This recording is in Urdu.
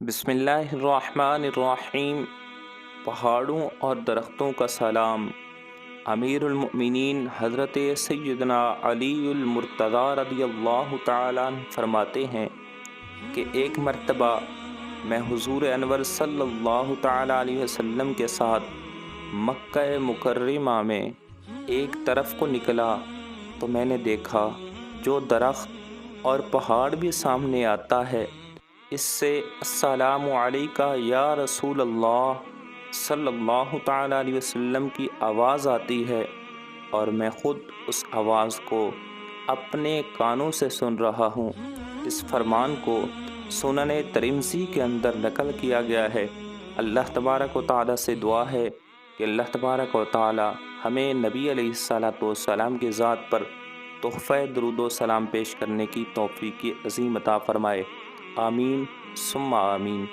بسم اللہ الرحمن الرحیم۔ پہاڑوں اور درختوں کا سلام۔ امیر المؤمنین حضرت سیدنا علی المرتضیٰ رضی اللہ تعالیٰ عنہ فرماتے ہیں کہ ایک مرتبہ میں حضور انور صلی اللہ تعالیٰ علیہ وسلم کے ساتھ مکہ مکرمہ میں ایک طرف کو نکلا تو میں نے دیکھا جو درخت اور پہاڑ بھی سامنے آتا ہے اس سے السلام علیکہ یا رسول اللہ صلی اللہ تعالیٰ علیہ وسلم کی آواز آتی ہے، اور میں خود اس آواز کو اپنے کانوں سے سن رہا ہوں۔ اس فرمان کو سنن ترمذی کے اندر نقل کیا گیا ہے۔ اللہ تبارک و تعالیٰ سے دعا ہے کہ اللہ تبارک و تعالیٰ ہمیں نبی علیہ الصلوۃ والسلام کی ذات پر تحفہ درود و سلام پیش کرنے کی توفیق عظیم عطا فرمائے۔ آمین ثم آمین۔